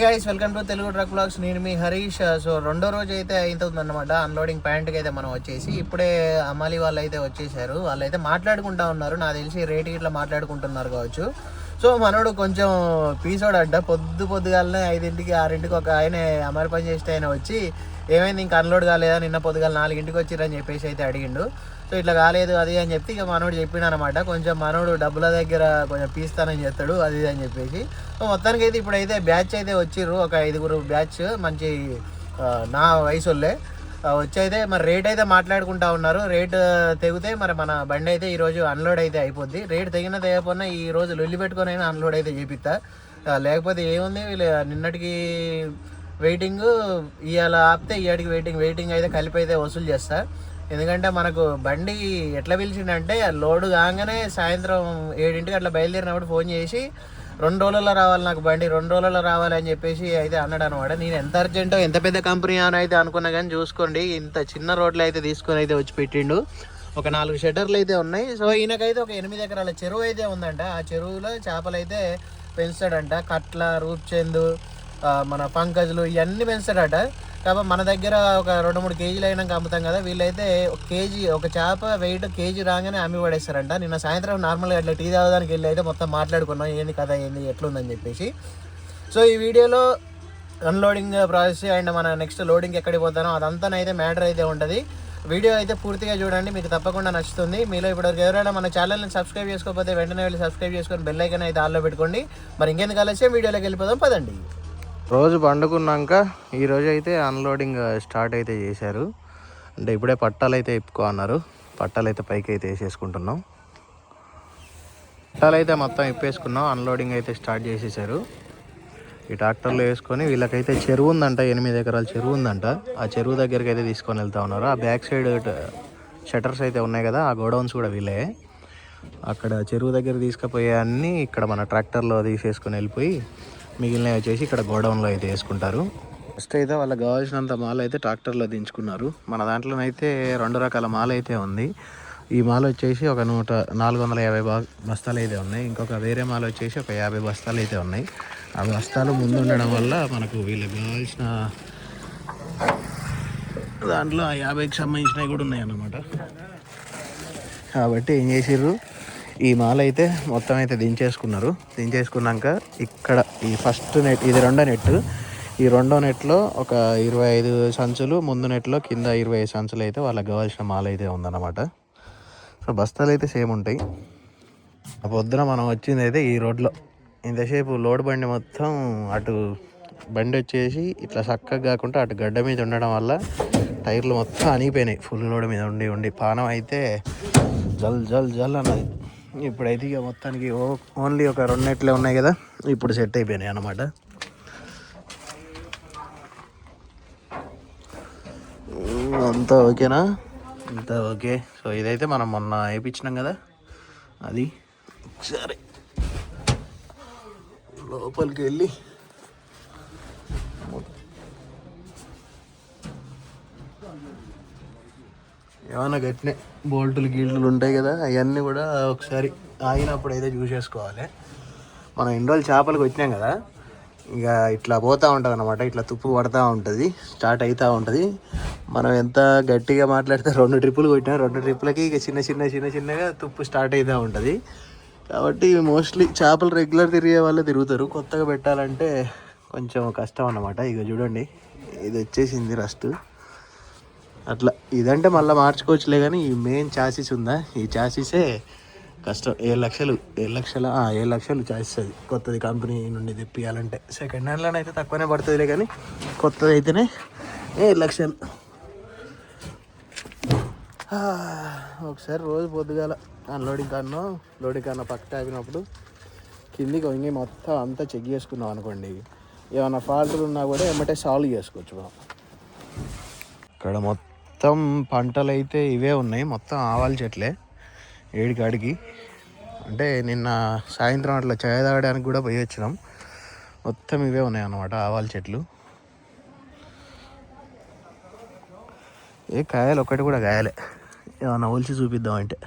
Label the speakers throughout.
Speaker 1: Guys welcome to Telugu truck blogs. నేను మీ Harish. So రెండో రోజు అయితే అవుతుందన్నమాట అన్లోడింగ్ పాయింట్కి అయితే మనం వచ్చేసి ఇప్పుడే అమ్మాలి వాళ్ళు అయితే వచ్చేసారు. వాళ్ళైతే మాట్లాడుకుంటా ఉన్నారు, నాకు తెలిసి రేటు ఇట్లా మాట్లాడుకుంటున్నారు కావచ్చు. సో మనోడు కొంచెం పీసోడు అడ్డ పొద్దుగాలనే 5ంటికి 6ంటికి ఒక ఆయన అమలు పని చేస్తే ఆయన వచ్చి ఏమైంది ఇంకా అన్లోడ్ కాలేదా, నిన్న పొద్దుగాల 4ంటికి వచ్చిరని చెప్పేసి అయితే అడిగిండు. సో ఇట్లా కాలేదు అది అని చెప్తే ఇక మనోడు చెప్పిన అనమాట, కొంచెం మనోడు డబ్బుల దగ్గర కొంచెం పీస్తానని చెప్తాడు అది అని చెప్పేసి. సో మొత్తానికి అయితే ఇప్పుడైతే బ్యాచ్ అయితే వచ్చిర్రు, ఒక 5గురు బ్యాచ్ మంచి నా వయసు వాళ్ళే వచ్చి అయితే మరి రేట్ అయితే మాట్లాడుకుంటా ఉన్నారు. రేటు తెగితే మరి మన బండి అయితే ఈరోజు అన్లోడ్ అయితే అయిపోద్ది. రేటు తెగినా తెగపోయినా ఈ రోజు లొల్లి పెట్టుకొని అయినా అన్లోడ్ అయితే చేపిస్తా, లేకపోతే ఏముంది వీళ్ళు నిన్నటికి వెయిటింగ్, ఇవాళ ఆపితే ఇవాటికి వెయిటింగ్ అయితే కలిపి అయితే వసూలు చేస్తా. ఎందుకంటే మనకు బండి ఎట్లా పిలిచిండంటే లోడు కాగానే సాయంత్రం 7ంటికి అట్లా బయలుదేరినప్పుడు ఫోన్ చేసి 2 రోజుల్లో రావాలి నాకు బండి, 2 రోజుల్లో రావాలి అని చెప్పేసి అయితే అన్నాడు అనమాట. నేను ఎంత అర్జెంటో ఎంత పెద్ద కంపెనీ అని అయితే అనుకున్నా కానీ చూసుకోండి ఇంత చిన్న రోడ్లు అయితే తీసుకొని అయితే వచ్చి పెట్టిండు. ఒక 4 షట్టర్లు అయితే ఉన్నాయి. సో ఈయనకైతే ఒక 8 ఎకరాల చెరువు అయితే ఉందంట. ఆ చెరువులో చేపలు అయితే పెంచుతాడంట. కట్ల, రూప్చందు, మన పంకజులు ఇవన్నీ పెంచుతాడట. కాబట్టి మన దగ్గర ఒక 2-3 కేజీలు అయినాక అమ్ముతాం కదా, వీళ్ళైతే ఒక చేప వెయిట్ కేజీ రాగానే అమ్మి పడేస్తారంట. నిన్న సాయంత్రం నార్మల్గా అట్లా టీ తాగడానికి వెళ్ళి అయితే మొత్తం మాట్లాడుకున్నాం ఏంది కథ ఏంది ఎట్లుందని చెప్పేసి. సో ఈ వీడియోలో అన్లోడింగ్ ప్రాసెస్ అండ్ మన నెక్స్ట్ లోడింగ్ ఎక్కడికి పోతానో అదంతానైతే మ్యాటర్ అయితే ఉంటుంది. వీడియో అయితే పూర్తిగా చూడండి, మీకు తప్పకుండా నచ్చుతుంది. మీలో ఇప్పటివరకు ఎవరైనా మన ఛానల్ని సబ్స్క్రైబ్ చేసుకోకపోతే వెంటనే వెళ్ళి సబ్స్క్రైబ్ చేసుకొని బెల్ ఐకాన్ అయితే ఆన్లో పెట్టుకోండి. మరి ఇంకెందుకు ఆలస్యం వీడియోలోకి వెళ్ళిపోదాం పదండి. రోజు పండుకున్నాక ఈరోజు అయితే అన్లోడింగ్ స్టార్ట్ అయితే చేశారు. అంటే ఇప్పుడే పట్టాలు అయితే ఇప్పుకో అన్నారు. పట్టాలు అయితే పైకి అయితే వేసేసుకుంటున్నాం. పట్టాలు అయితే మొత్తం ఇప్పేసుకున్నాం. అన్లోడింగ్ అయితే స్టార్ట్ చేసేసారు. ఈ ట్రాక్టర్లో వేసుకొని వీళ్ళకైతే చెరువు ఉందంట, 8 ఎకరాల చెరువు ఉందంట. ఆ చెరువు దగ్గరికి అయితే తీసుకొని వెళ్తా ఉన్నారు. ఆ బ్యాక్ సైడ్ షట్టర్స్ అయితే ఉన్నాయి కదా, ఆ గోడౌన్స్ కూడా వీళ్ళే. అక్కడ చెరువు దగ్గర తీసుకుపోయే అన్నీ ఇక్కడ మన ట్రాక్టర్లో తీసేసుకొని వెళ్ళిపోయి మిగిలినవి వచ్చేసి ఇక్కడ గోడౌన్లో అయితే వేసుకుంటారు. ఫస్ట్ అయితే వాళ్ళకి కావాల్సినంత మాల్ అయితే ట్రాక్టర్లో దించుకున్నారు. మన దాంట్లోనైతే 2 రకాల మాల్ అయితే ఉంది. ఈ మాల్ వచ్చేసి ఒక 450 బస్తాలు అయితే ఉన్నాయి. ఇంకొక వేరే మాల్ వచ్చేసి ఒక 50 బస్తాలు అయితే ఉన్నాయి. ఆ బస్తాలు ముందు ఉండడం వల్ల మనకు వీళ్ళకి కావాల్సిన దాంట్లో 50కి సంబంధించినవి కూడా ఉన్నాయి అన్నమాట. కాబట్టి ఏం చేసిర్రు, ఈ మాల అయితే మొత్తం అయితే దించేసుకున్నాక ఇక్కడ ఈ ఫస్ట్ నెట్, ఇది 2వ నెట్. ఈ 2వ నెట్లో ఒక 25 సంచులు, ముందు నెట్లో కింద 25 సంచులు అయితే వాళ్ళకి కావాల్సిన మాల అయితే ఉందన్నమాట. సో బస్తాలు అయితే సేమ్ ఉంటాయి. పొద్దున మనం వచ్చింది అయితే ఈ రోడ్లో ఇంతసేపు లోడ్ బండి మొత్తం అటు బండి వచ్చేసి ఇట్లా చక్కగా కాకుండా అటు గడ్డ మీద ఉండడం వల్ల టైర్లు మొత్తం అనిగిపోయినాయి. ఫుల్ లోడ్ మీద ఉండి పానం అయితే జల్ అన్నది. ఇప్పుడైతే ఇక మొత్తానికి ఓన్లీ ఒక 2 నెట్లే ఉన్నాయి కదా, ఇప్పుడు సెట్ అయిపోయినాయి అన్నమాట. అంతా ఓకేనా? అంతా ఓకే. సో ఇదైతే మనం మొన్న వేయించినాం కదా, అది సరే లోపలికి వెళ్ళి ఏమైనా గట్టినే బోల్టులు గీల్టులు ఉంటాయి కదా, అవన్నీ కూడా ఒకసారి ఆగినప్పుడు అయితే చూసేసుకోవాలి. మనం ఇన్ని రోజులు చేపలకు వచ్చినాం కదా, ఇక ఇట్లా పోతూ ఉంటుంది అన్నమాట. ఇట్లా తుప్పు పడుతూ ఉంటుంది, స్టార్ట్ అవుతూ ఉంటుంది. మనం ఎంత గట్టిగా మాట్లాడితే 2 ట్రిప్పులు కొట్టినా 2 ట్రిప్పులకి ఇక చిన్నగా తుప్పు స్టార్ట్ అవుతూ ఉంటుంది. కాబట్టి మోస్ట్లీ చేపలు రెగ్యులర్ తిరిగే వాళ్ళే తిరుగుతారు. కొత్తగా పెట్టాలంటే కొంచెం కష్టం అన్నమాట. ఇక చూడండి, ఇది వచ్చేసింది రస్ట్. అట్లా ఇదంటే మళ్ళీ మార్చుకోవచ్చులే, కానీ ఈ మెయిన్ చాసిస్ ఉందా, ఈ చాసిసే కష్టం. 7 లక్షలు చాసిస్ అది కొత్తది కంపెనీ నుండి తెప్పియాలంటే. సెకండ్ హ్యాండ్లోనే అయితే తక్కువనే పడుతుందిలే, కానీ కొత్తది అయితేనే 7 లక్షలు. ఒకసారి రోజు పొద్దుగాల లోడింగ్ కన్నా పక్క ఆపినప్పుడు కిందికి వంగి మొత్తం అంతా చెక్ చేసుకున్నాం అనుకోండి, ఏమైనా ఫాల్ట్లు ఉన్నా కూడా ఏమంటే సాల్వ్ చేసుకోవచ్చు మనం. ఇక్కడ మొత్తం పంటలు అయితే ఇవే ఉన్నాయి, మొత్తం ఆవాల చెట్లే ఏడికాడికి. అంటే నిన్న సాయంత్రం అట్లా చాయ్ తాగడానికి కూడా పోయి వచ్చినాం. మొత్తం ఇవే ఉన్నాయి అన్నమాట ఆవాల చెట్లు. కాయలు ఒక్కటి కూడా కాయలే, ఏమన్నా ఒలిచి చూపిద్దామంటే.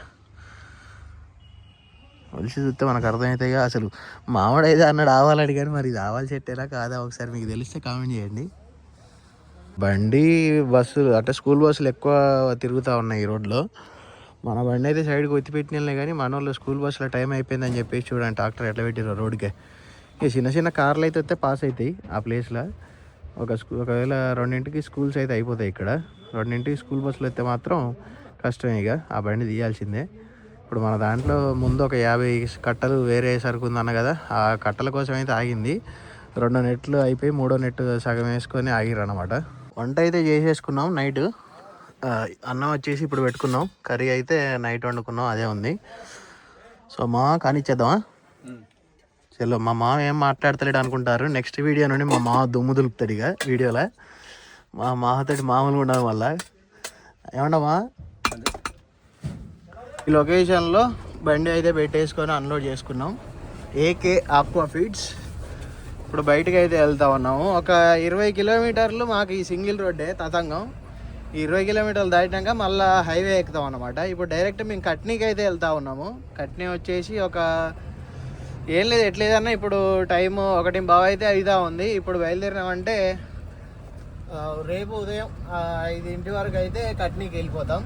Speaker 1: ఒలిసి చూస్తే మనకు అర్థమవుతాయి. అసలు మామిడైతే అన్నాడు ఆవాలని, కానీ మరి ఇది ఆవాల చెట్టేలా కాదా ఒకసారి మీకు తెలిస్తే కామెంట్ చేయండి. బండి బస్సులు అంటే స్కూల్ బస్సులు ఎక్కువ తిరుగుతూ ఉన్నాయి ఈ రోడ్లో. మన బండి అయితే సైడ్కి ఒత్తి పెట్టినలే, కానీ మన వాళ్ళు స్కూల్ బస్సులో టైం అయిపోయిందని చెప్పేసి చూడండి ట్రాక్టర్ ఎట్లా పెట్టారో రోడ్కే. ఇక చిన్న చిన్న కార్లు అయితే వస్తే పాస్ అవుతాయి ఆ ప్లేస్లో. ఒకవేళ 2ంటికి స్కూల్స్ అయితే అయిపోతాయి ఇక్కడ. 2ంటికి స్కూల్ బస్సులు అయితే మాత్రం కష్టమే, ఇక ఆ బండి తీయాల్సిందే. ఇప్పుడు మన దాంట్లో ముందు ఒక 50 కట్టలు వేరే సరుకు ఉందన్న కదా, ఆ కట్టల కోసం అయితే ఆగింది. 2 నెట్లు అయిపోయి 3వ నెట్ సగం వేసుకొని ఆగిరు అనమాట. వంట అయితే చేసేసుకున్నాం నైట్. అన్నం వచ్చేసి ఇప్పుడు పెట్టుకున్నాం, కర్రీ అయితే నైట్ వండుకున్నాం, అదే ఉంది. సో కానిచ్చేద్దామా? చలో, మా మామ ఏం మాట్లాడతలేడు అనుకుంటారు. నెక్స్ట్ వీడియో నుండి మా మామ దుమ్ము దులుపుతాడు ఇక వీడియోలో. మా మామతోటి మామూలుగా ఉండదు మళ్ళా. ఏమన్నామా? ఈ లొకేషన్లో బండి అయితే పెట్టేసుకొని అన్లోడ్ చేసుకున్నాం. AK aqua feeds. ఇప్పుడు బయటకు అయితే వెళ్తా ఉన్నాము. ఒక 20 కిలోమీటర్లు మాకు ఈ సింగిల్ రోడ్డే తతంగం. ఈ 20 కిలోమీటర్లు దాటినాక మళ్ళీ హైవే ఎక్కుతాం అన్నమాట. ఇప్పుడు డైరెక్ట్ మేము కట్నీకి అయితే వెళ్తా ఉన్నాము. కట్నీ వచ్చేసి ఒక ఏం లేదు ఎట్లేదన్నా ఇప్పుడు టైము 1:15 అయితే అవుతా ఉంది. ఇప్పుడు బయలుదేరినామంటే రేపు ఉదయం 5 వరకు అయితే కట్నీకి వెళ్ళిపోతాం.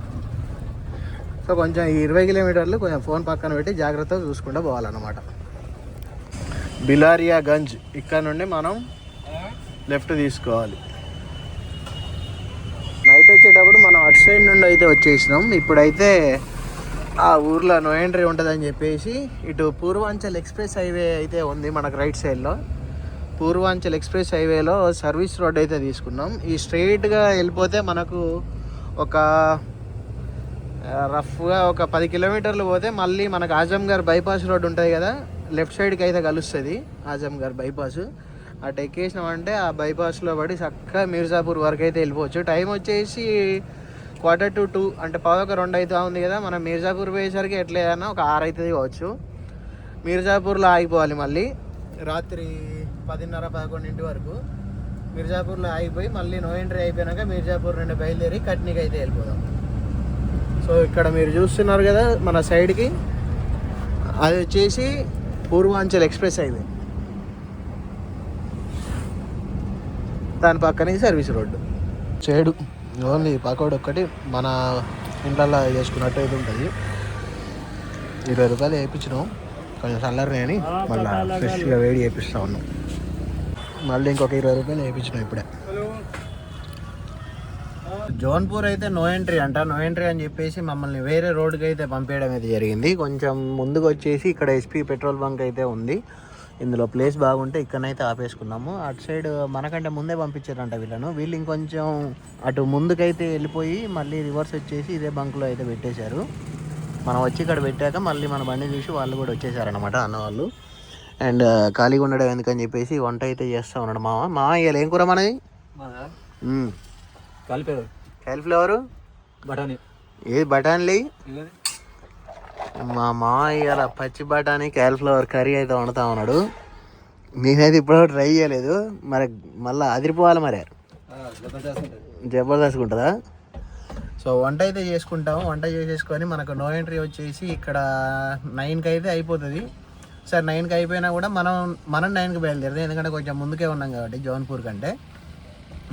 Speaker 1: సో కొంచెం ఈ 20 కిలోమీటర్లు కొంచెం ఫోన్ పక్కన పెట్టి జాగ్రత్తగా చూసుకుంటూ పోవాలన్నమాట. బిలారియా గంజ్ ఇక్కడ నుండి మనం లెఫ్ట్ తీసుకోవాలి. నైట్ వచ్చేటప్పుడు మనం అటు సైడ్ నుండి అయితే వచ్చేసినాం. ఇప్పుడైతే ఆ ఊర్లో నో ఎంట్రీ ఉంటుందని చెప్పేసి ఇటు పూర్వాంచల్ ఎక్స్ప్రెస్ హైవే అయితే ఉంది మనకు రైట్ సైడ్లో. పూర్వాంచల్ ఎక్స్ప్రెస్ హైవేలో సర్వీస్ రోడ్ అయితే తీసుకున్నాం. ఈ స్ట్రైట్గా వెళ్ళిపోతే మనకు ఒక రఫ్గా ఒక 10 కిలోమీటర్లు పోతే మళ్ళీ మనకు ఆజంఘర్ బైపాస్ రోడ్ ఉంటుంది కదా, లెఫ్ట్ సైడ్కి అయితే కలుస్తుంది ఆజంఘర్ బైపాస్. అటు ఎక్కేసినామంటే ఆ బైపాస్లో పడి చక్కగా మీర్జాపూర్ వరకు అయితే వెళ్ళిపోవచ్చు. టైం వచ్చేసి 1:45 అంటే 1:15 అవుతా ఉంది కదా. మనం మీర్జాపూర్ పోయేసరికి ఎట్లేదన్నా ఒక 6 అవుతుంది కావచ్చు. మీర్జాపూర్లో ఆగిపోవాలి మళ్ళీ రాత్రి 10:30-11 వరకు. మీర్జాపూర్లో ఆగిపోయి మళ్ళీ నో ఎంట్రీ అయిపోయినాక మీర్జాపూర్ నుండి బయలుదేరి కట్నీకి అయితే వెళ్ళిపోదాం. సో ఇక్కడ మీరు చూస్తున్నారు కదా మన సైడ్కి, అది వచ్చేసి పూర్వాంచల్ ఎక్స్ప్రెస్ హైవే, దాని పక్కనే service road side. Only pakodi ఒక్కటి మన ఇంట్లో చేసుకున్నట్టు అయితే ఉంటుంది. 20 రూపాయలు వేయించినాం, కొంచెం చల్లరిని అని మళ్ళీ ఫ్రెష్గా వేడి వేపిస్తూ ఉన్నాం. మళ్ళీ ఇంకొక 20 రూపాయలు వేయించినాం ఇప్పుడే. జోన్పూర్ అయితే నో ఎంట్రీ అంట. నో ఎంట్రీ అని చెప్పేసి మమ్మల్ని వేరే రోడ్డుకి అయితే పంపేయడం అయితే జరిగింది. కొంచెం ముందుకు వచ్చేసి ఇక్కడ ఎస్పీ పెట్రోల్ బంక్ అయితే ఉంది. ఇందులో ప్లేస్ బాగుంటే ఇక్కడనైతే ఆపేసుకున్నాము. అటు సైడ్ మనకంటే ముందే పంపించారంట వీళ్ళు ఇంకొంచెం అటు ముందుకైతే వెళ్ళిపోయి మళ్ళీ రివర్స్ వచ్చేసి ఇదే బంక్లో అయితే పెట్టేశారు. మనం వచ్చి ఇక్కడ పెట్టాక మళ్ళీ మన బండి చూసి వాళ్ళు కూడా వచ్చేసారనమాట అన్నవాళ్ళు. అండ్ ఖాళీగా ఉండడం ఎందుకని చెప్పేసి వంట అయితే చేస్తూ ఉన్నాడు మామ. ఇవాళ ఏం కూర మనది? కాలీఫ్లవరు బఠానీ. ఏది బఠానీ? మా మామయ్య ఇవాళ పచ్చి బఠానీ కాలీఫ్లవర్ కర్రీ అయితే వండుతా ఉన్నాడు. నేనైతే ఇప్పుడు ట్రై చేయలేదు, మరి మళ్ళీ అదిరిపోవాలి మరి. జబర్దస్త్ ఉంటుందా? సో వంట అయితే చేసుకుంటాము. వంట చేసేసుకొని మనకు నో ఎంట్రీ వచ్చేసి ఇక్కడ 9కి అయితే అయిపోతుంది. సరే 9కి అయిపోయినా కూడా మనం 9కి బయలుదేరుతాం, ఎందుకంటే కొంచెం ముందుకే ఉన్నాం కాబట్టి జోన్పూర్ కంటే.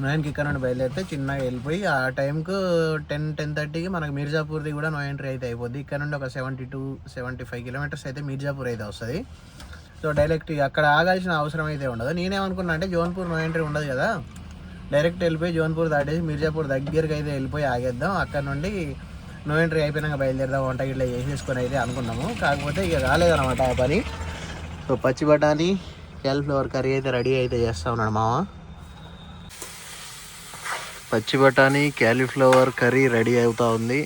Speaker 1: 9కి ఇక్కడ నుండి బయలుదేరితే చిన్నగా వెళ్ళిపోయి ఆ టైంకు 10-10:30కి మనకు మీర్జాపూర్ది కూడా నో ఎంట్రీ అయితే అయిపోద్ది. ఇక్కడ నుండి ఒక 72-75 కిలోమీటర్స్ అయితే మీర్జాపూర్ అయితే వస్తుంది. సో డైరెక్ట్ అక్కడ ఆగాల్సిన అవసరం అయితే ఉండదు. నేనేమనుకున్నా అంటే జోన్పూర్ నో ఎంట్రీ ఉండదు కదా, డైరెక్ట్ వెళ్ళిపోయి జోన్పూర్ దాటేసి మీర్జాపూర్ దగ్గరికి అయితే వెళ్ళిపోయి ఆగేద్దాం, అక్కడ నుండి నో ఎంట్రీ అయిపోయినాక బయలుదేరదాం వంట గిట్లా చేసేసుకొని అయితే అనుకున్నాము. కాకపోతే ఇక రాలేదన్నమాట ఆ పని. సో పచ్చి బఠానీ కాలీఫ్లవర్ కర్రీ అయితే రెడీ అయితే చేస్తూ ఉన్నాడు మామ. పచ్చి బఠానీ కాలీఫ్లవర్ కర్రీ రెడీ అవుతా ఉంది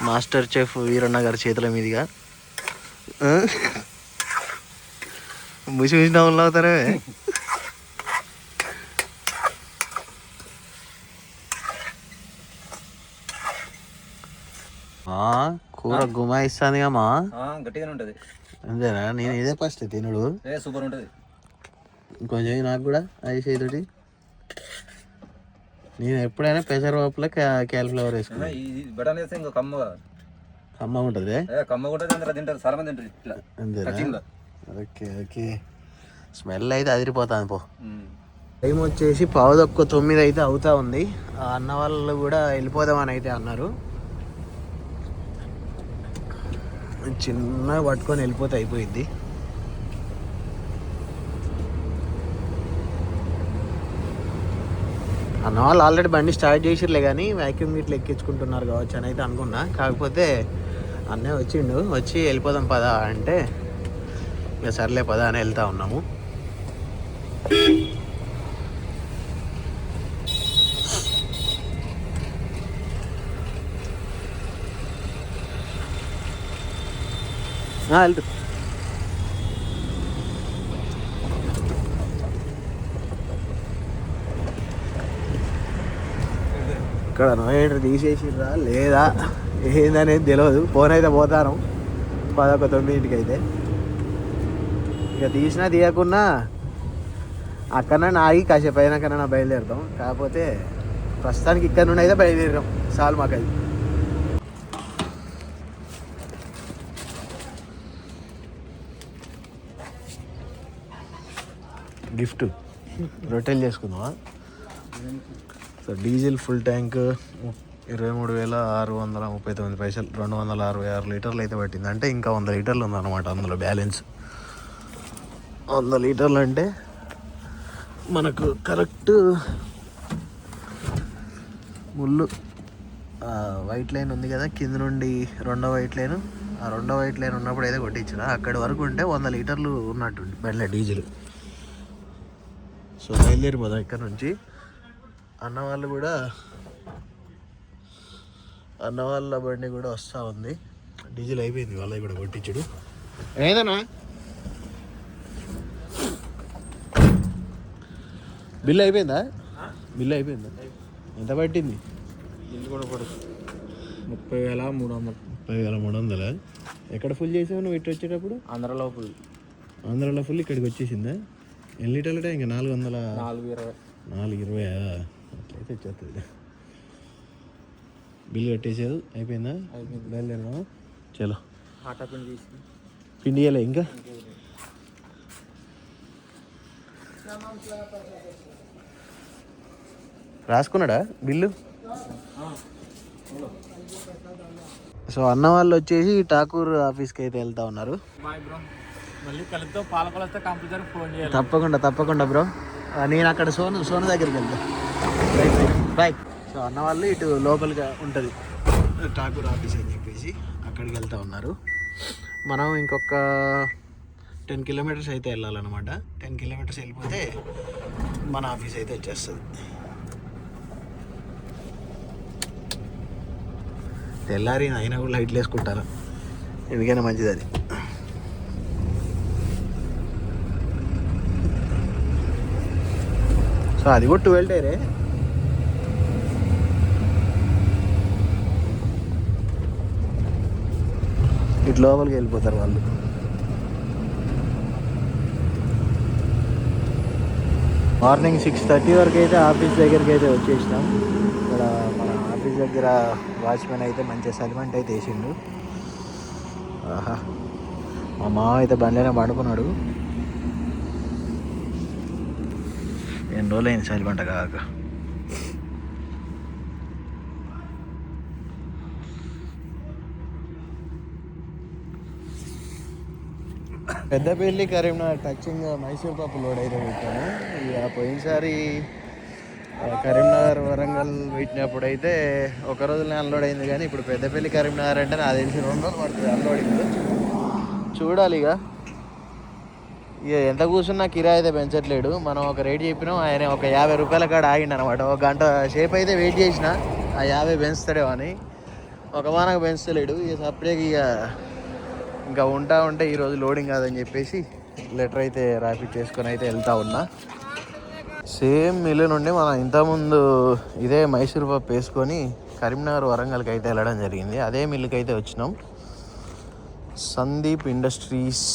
Speaker 1: మాస్టర్ చెఫ్ వీరన్న గారి చేతుల మీదుగా. ముసి ముసి నవ్వులు అవుతారే. కూర గుమాయిస్తుంది అమ్మా, గట్టిగానే ఉంటుంది. అంతేనా? నేను ఇదే ఫస్ట్ తినుడు. సూపర్ ఉంటుంది. కొంచెం నాకు కూడా ఐస్ తోటి. నేను ఎప్పుడైనా పెసరపప్పులో కాలీఫ్లవర్ వేసుకున్నాను. కమ్మగా ఉంటుంది.
Speaker 2: కమ్మగా ఉంటుంది, అందరూ తింటారు, చాలా మంది తింటారు ఇట్లా.
Speaker 1: అంతేనా? Okay okay. స్మెల్ అయితే అదిరిపోతుంది పో. టైం వచ్చేసి 8:45 అయితే అవుతా ఉంది. ఆ అన్న వాళ్ళు కూడా వెళ్ళిపోదామని అయితే అన్నారు. చిన్నగా పట్టుకొని వెళ్ళిపోతే అయిపోయింది. అన్న వాళ్ళు ఆల్రెడీ బండి స్టార్ట్ చేసిర్లే కానీ వ్యాక్యూమ్ గిట్ల ఎక్కించుకుంటున్నారు కావచ్చు అని అయితే అనుకున్నా. కాకపోతే అన్నే వచ్చిండు, వచ్చి వెళ్ళిపోదాం పదా అంటే ఇక సర్లే పదా అని వెళ్తా ఉన్నాము. వెళ్తూ ఇక్కడ నోయేటర్ తీసేసిర్రా లేదా ఏందనేది తెలియదు. ఫోన్ అయితే పోతాను 11:09 అయితే. ఇక తీసినా తీయకున్నా అక్కడనే ఆగి కాసేపు అయినాకన్నా బయలుదేరుతాం. కాకపోతే ప్రస్తుతానికి ఇక్కడ నుండి అయితే బయలుదేరాం. చాలు మాకు అది. గిఫ్ట్ రొట్టెలు చేసుకుందామా? సో డీజిల్ ఫుల్ ట్యాంక్ 23,639 266 లీటర్లు అయితే పట్టింది. అంటే ఇంకా 100 లీటర్లు ఉందన్నమాట అందులో బ్యాలెన్స్. 100 లీటర్లు అంటే మనకు కరెక్ట్ ముళ్ళు వైట్ లైన్ ఉంది కదా కింద నుండి, రెండో వైట్ లైన్, ఆ రెండో వైట్ లైన్ ఉన్నప్పుడు అయితే కొట్టించిన అక్కడి వరకు ఉంటే 100 లీటర్లు ఉన్నట్టు బండి డీజిల్. సో బయలుదేరిపోదాం ఇక్కడ నుంచి. అన్న వాళ్ళ బండి కూడా వస్తూ ఉంది. డీజిల్ అయిపోయింది వాళ్ళకి కూడా కొట్టించుడు. ఏదన్నా బిల్ అయిపోయిందా? బిల్ అయిపోయిందా? ఎంత పట్టింది?
Speaker 2: బిల్లు కూడా పడుతుంది 30,300.
Speaker 1: 30,300. ఎక్కడ ఫుల్ చేసావు నువ్వు ఇటు వచ్చేటప్పుడు?
Speaker 2: ఆంధ్రలో ఫుల్
Speaker 1: ఇక్కడికి వచ్చేసిందా? ఎన్ని లీటర్లు ఇంకా 420. 420 అట్లయితే వచ్చేస్తుంది. బిల్లు కట్టేసేది అయిపోయిందా? బయలుదేరదామా? చలో.
Speaker 2: ఆటా పిండి
Speaker 1: పిండి ఇవ్వలే ఇంకా. రాసుకున్నాడా బిల్లు? సో అన్న వాళ్ళు వచ్చేసి ఠాకూర్ ఆఫీస్కి అయితే వెళ్తా ఉన్నారు. తప్పకుండా బ్రో. నేను అక్కడ సోను దగ్గరికి వెళ్తా. బాయ్. సో అన్న వాళ్ళు ఇటు లోపలిగా ఉంటుంది ఠాకూర్ ఆఫీస్ అని చెప్పేసి అక్కడికి వెళ్తా ఉన్నారు. మనం ఇంకొక 10 కిలోమీటర్స్ అయితే వెళ్ళాలన్నమాట. 10 కిలోమీటర్స్ వెళ్ళిపోతే మన ఆఫీస్ అయితే వచ్చేస్తుంది. తెల్లారి అయినా కూడా లైట్లు వేసుకుంటాను, ఎందుకైనా మంచిది అది. సో అది కూడా 12 టైరే. ఇటు లోపలికి వెళ్ళిపోతారు వాళ్ళు. మార్నింగ్ 6:30 వరకు అయితే ఆఫీస్ దగ్గరికి అయితే వచ్చేసినాం. ఇక్కడ మన ఆఫీస్ దగ్గర వాచ్మెన్ అయితే మంచిగా సలిమెంట్ అయితే వేసిండు. ఆహా, మా మామ అయితే బండిలో పండుకున్నాడు. ఎన్ని రోజులు అయింది సలిమెంట్ కాక. పెద్దపల్లి కరీంనగర్ టచింగ్ మైసూర్ పప్పు లోడ్ అయితే పెట్టాను. ఇక పోయినసారి కరీంనగర్ వరంగల్ పెట్టినప్పుడు అయితే ఒక రోజులో అన్లోడ్ అయింది. కానీ ఇప్పుడు పెద్దపల్లి కరీంనగర్ అంటే నాకు తెలిసి 2 రోజులు పడుతుంది అన్లోడింగ్. చూడాలి ఇక ఎంత కూర్చున్నా కిరాయి అయితే పెంచట్లేడు. మనం ఒక రేట్ చెప్పినాం, ఆయన ఒక 50 రూపాయల కాడ ఆగిండు అనమాట. 1 గంట సేపు అయితే వెయిట్ చేసిన ఆ 50 పెంచుతాడేమో అని. ఒక వానకు పెంచలేడు. ఇక సపరేట్గా ఇంకా ఉంటే ఈరోజు లోడింగ్ కాదని చెప్పేసి లెటర్ అయితే రాపిచ్చేసుకొని అయితే వెళ్తా ఉన్నా. సేమ్ మిల్లు నుండి మనం ఇంతకుముందు ఇదే మైసూర్ పప్పు వేసుకొని కరీంనగర్ వరంగల్కి అయితే వెళ్ళడం జరిగింది. అదే మిల్లుకి అయితే వచ్చినాం. Sandeep industries,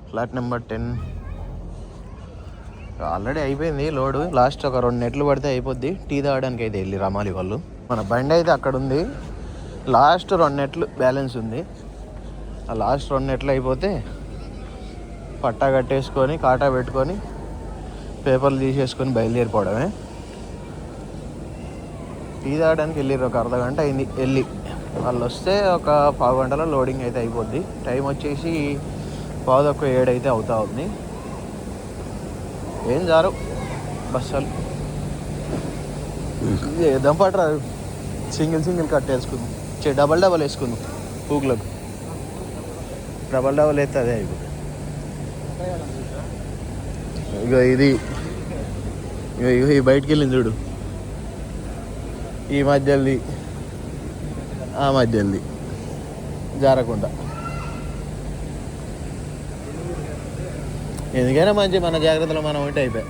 Speaker 1: flat number 10. Already అయిపోయింది లోడు. లాస్ట్ ఒక 2 నెట్లు పడితే అయిపోద్ది. టీ తాగడానికి అయితే వెళ్ళి రమాలి వాళ్ళు. మన బండి అయితే అక్కడ ఉంది. లాస్ట్ 2 నెట్లు బ్యాలెన్స్ ఉంది. ఆ లాస్ట్ 2 నెట్లు అయిపోతే పట్టా కట్టేసుకొని కాటా పెట్టుకొని పేపర్లు తీసేసుకొని బయలుదేరిపోవడమే. టీ తాగడానికి వెళ్ళారు, ఒక అర్ధగంట అయింది వెళ్ళి. వాళ్ళు వస్తే ఒక 1/2 గంటలో లోడింగ్ అయితే అయిపోద్ది. టైం వచ్చేసి 6:15 అయితే అవుతా ఉంది. ఏం జారు బస్సులు వేద్దాం పట్టరా, సింగిల్ కట్ వేసుకుందాం, డబల్ వేసుకుందాం. పూకులకు డబల్ వేస్తే అదే అయిపోతుంది. ఇక ఇది ఈ బయటికి వెళ్ళింది చూడు, ఈ మధ్యది ఆ మధ్యది జారకుండా. ఎందుకైనా మంచి మన జాగ్రత్తలో మనం ఉంటే అయిపోయాయి.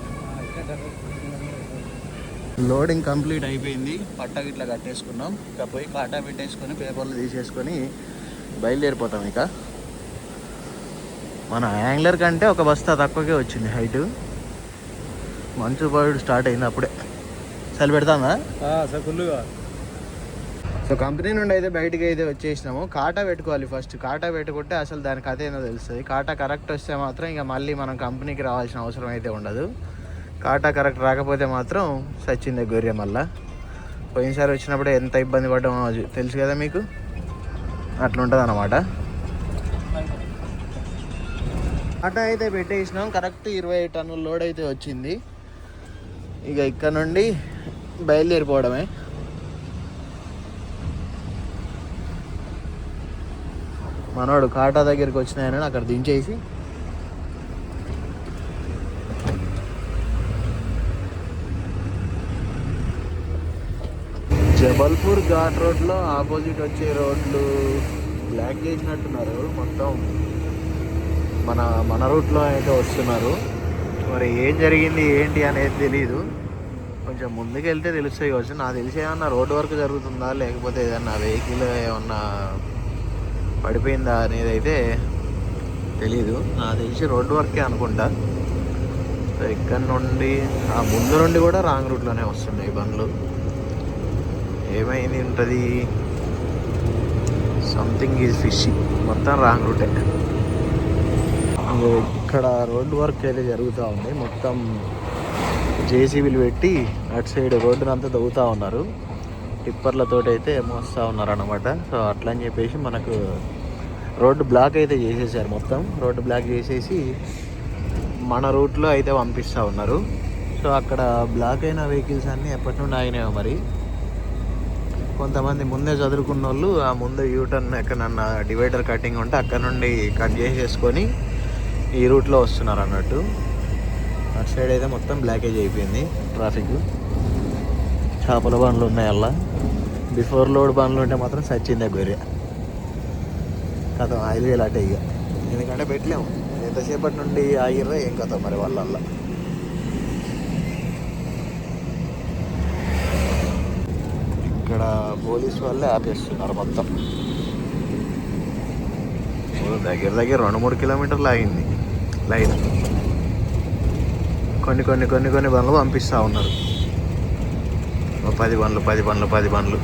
Speaker 1: లోడింగ్ కంప్లీట్ అయిపోయింది. పట్టా గిట్లా కట్టేసుకున్నాం. ఇక పోయి కాటా పెట్టేసుకొని పేపర్లు తీసేసుకొని బయలుదేరిపోతాం. ఇక మన యాంగ్లర్ కంటే ఒక బస్తా తక్కువకే వచ్చింది హైటు. మంచు పడు స్టార్ట్ అయింది అప్పుడే. చలి పెడతామా
Speaker 2: ఫుల్గా.
Speaker 1: సో కంపెనీ నుండి అయితే బయటికి అయితే వచ్చేసినాము. కాటా పెట్టుకోవాలి ఫస్ట్. కాటా పెట్టుకుంటే అసలు దాని కథ ఏందో తెలుస్తుంది. కాటా కరెక్ట్ వస్తే మాత్రం ఇక మళ్ళీ మనం కంపెనీకి రావాల్సిన అవసరం అయితే ఉండదు. కాటా కరెక్ట్ రాకపోతే మాత్రం సచ్చిందే గొర్రె. మళ్ళీ పోయినసారి వచ్చినప్పుడు ఎంత ఇబ్బంది పడ్డామో తెలుసు కదా మీకు. అట్లుంటుంది అన్నమాట. కాటా అయితే పెట్టేసినాం. కరెక్ట్ 20 టన్నుల లోడ్ అయితే వచ్చింది. ఇక ఇక్కడ నుండి బయలుదేరిపోవడమే. మనోడు కాటా దగ్గరికి వచ్చినాయని అక్కడ దించేసి జబల్పూర్ ఘాట్ రోడ్లో ఆపోజిట్ వచ్చే రోడ్లు బ్లాక్ చేసినట్టున్నారు మొత్తం. మన రూట్లో అయితే వస్తున్నారు. మరి ఏం జరిగింది ఏంటి అనేది తెలీదు. కొంచెం ముందుకు వెళ్తే తెలుస్తాయి కావచ్చు. నాకు తెలిసి ఏమన్నా రోడ్డు వర్క్ జరుగుతుందా లేకపోతే ఏదన్నా వెహికల్ ఏమన్నా పడిపోయిందా అనేది అయితే తెలీదు. నాకు తెలిసి రోడ్డు వర్కే అనుకుంటా. సో ఇక్కడ నుండి ఆ ముందు నుండి కూడా రాంగ్ రూట్లోనే వస్తున్నాయి బండ్లు. ఏమైంది ఉంటుంది, సంథింగ్ ఈజ్ ఫిషింగ్. మొత్తం రాంగ్ రూటే. ఇక్కడ రోడ్డు వర్క్ అయితే జరుగుతూ ఉంది. మొత్తం జేసీబీలు పెట్టి అటు సైడ్ రోడ్డునంతా తవ్వుతూ ఉన్నారు. టిప్పర్లతోటి అయితే మోస్తూ ఉన్నారు అన్నమాట. సో అట్లా అని చెప్పేసి మనకు రోడ్డు బ్లాక్ అయితే చేసేసారు. మొత్తం రోడ్డు బ్లాక్ చేసేసి మన రూట్లో అయితే పంపిస్తూ ఉన్నారు. సో అక్కడ బ్లాక్ అయిన వెహికల్స్ అన్నీ ఎప్పటి నుండి ఆగినాయో మరి. కొంతమంది ముందే చదువుకున్న వాళ్ళు ఆ ముందు యూటర్న్ ఎక్కడన్నా డివైడర్ కటింగ్ ఉంటే అక్కడ నుండి కట్ చేసేసుకొని ఈ రూట్లో వస్తున్నారు అన్నట్టు. అటు సైడ్ అయితే మొత్తం బ్లాకేజ్ అయిపోయింది ట్రాఫిక్. చేపల బండ్లు ఉన్నాయి అలా. బిఫోర్ లోడ్ బండ్లు ఉంటే మాత్రం సచ్చిందే గొర్రె. కథ ఆయిల్ వేలాటే ఇక. ఎందుకంటే పెట్టలేము. ఎంతసేపటి నుండి ఆగిర్రా ఏం కథ మరి వాళ్ళల్లా. ఇక్కడ పోలీసు వాళ్ళే ఆపేస్తున్నారు మొత్తం. దగ్గర 2-3 కిలోమీటర్లు ఆగింది లైన్. కొన్ని బండ్లు పంపిస్తూ ఉన్నారు. 10 బండ్లు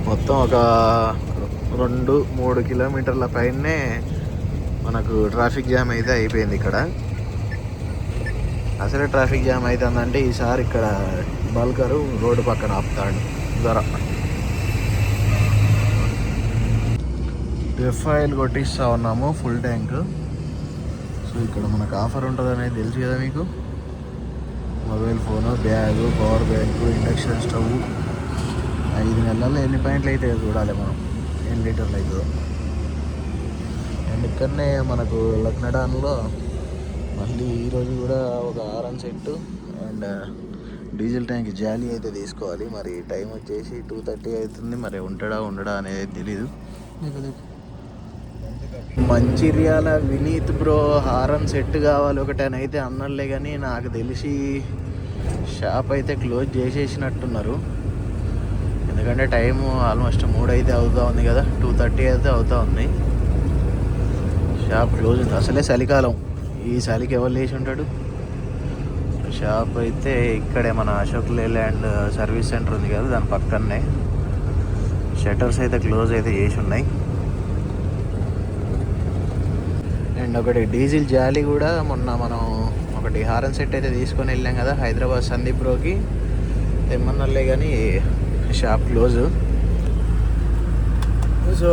Speaker 1: మొత్తం ఒక 2-3 కిలోమీటర్ల పైనే మనకు ట్రాఫిక్ జామ్ అయితే అయిపోయింది ఇక్కడ. అసలే ట్రాఫిక్ జామ్ అవుతుందంటే ఈసారి ఇక్కడ బల్కరు రోడ్డు పక్కన ఆపుతాడు ధర. ఎఫ్ఐఎల్ కొట్టిస్తూ ఉన్నాము ఫుల్ ట్యాంక్. సో ఇక్కడ మనకు ఆఫర్ ఉంటుంది అనేది తెలుసు కదా మీకు. Mobile phone, bag, power bank, induction stove. 5 నెలల్లో ఎన్ని పాయింట్లు అయితే చూడాలి మనం, ఎన్ని లీటర్లు అవుతుందో. అండ్ ఇక్కడనే మనకు లక్నడాన్లో మళ్ళీ ఈరోజు కూడా ఒక ఆరన్ సెట్టు అండ్ డీజిల్ ట్యాంక్ జాలీ అయితే తీసుకోవాలి. మరి టైం వచ్చేసి 2:30 అవుతుంది. మరి ఉండడా అనేది తెలీదు. Mancherial Vineeth bro horn set కావాలి ఒకటని అయితే అన్నలే, కానీ నాకు తెలిసి షాప్ అయితే క్లోజ్ చేసేసినట్టున్నారు. ఎందుకంటే టైము ఆల్మోస్ట్ 3 అయితే అవుతూ ఉంది కదా, 2:30 అయితే అవుతూ ఉంది. Shop close. అసలే చలికాలం, ఈ చలికి ఎవరు లేచి ఉంటాడు. షాప్ అయితే ఇక్కడే మన అశోక్ లేలాండ్ సర్వీస్ సెంటర్ ఉంది కదా, దాని పక్కనే. షట్టర్స్ అయితే క్లోజ్ అయితే చేసి ఉన్నాయి. అండ్ ఒకటి డీజిల్ జాలీ కూడా మొన్న మనం ఒకటి హారన్ సెట్ అయితే తీసుకొని వెళ్ళాం కదా హైదరాబాద్ సందీప్ బ్రోకి, తెమ్మన్నలే కానీ షాప్ క్లోజ్. సో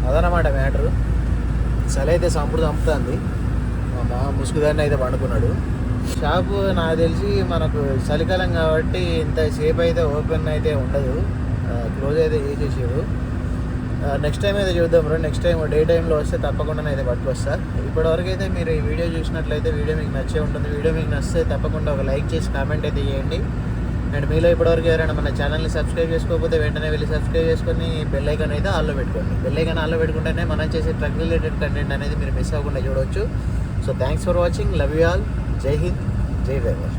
Speaker 1: అదనమాట మ్యాటరు. చలి అయితే చంపుతుంది. మా ముసుగుదాన్ని అయితే పండుకున్నాడు. షాపు నాకు తెలిసి మనకు చలికాలం కాబట్టి ఇంతసేపు అయితే ఓపెన్ అయితే ఉండదు, క్లోజ్ అయితే చేసేసాడు. నెక్స్ట్ టైం అయితే చూద్దాం బ్రో. నెక్స్ట్ టైం డే టైంలో వస్తే తప్పకుండా అయితే పట్టుకొస్తా. ఇప్పటివరకు అయితే మీరు ఈ వీడియో చూసినట్లయితే వీడియో మీకు నచ్చే ఉంటుంది. వీడియో మీకు నచ్చితే తప్పకుండా ఒక లైక్ చేసి కామెంట్ అయితే చేయండి. అండ్ మీలో ఇప్పటివరకు ఎవరైనా మన ఛానల్ని సబ్స్క్రైబ్ చేసుకోకపోతే వెంటనే వెళ్ళి సబ్స్క్రైబ్ చేసుకొని బెల్ ఐకాన్ అయితే ఆల్లో పెట్టుకోండి. బెల్ ఐకాన్ ఆల్లో పెట్టుకుంటేనే మనం చేసే ట్రక్ రిలేటెడ్ కంటెంట్ అనేది మీరు మిస్ అవ్వకుండా చూడవచ్చు. So thanks for watching. Love you all. జై హింద్, జై డ్రైవర్.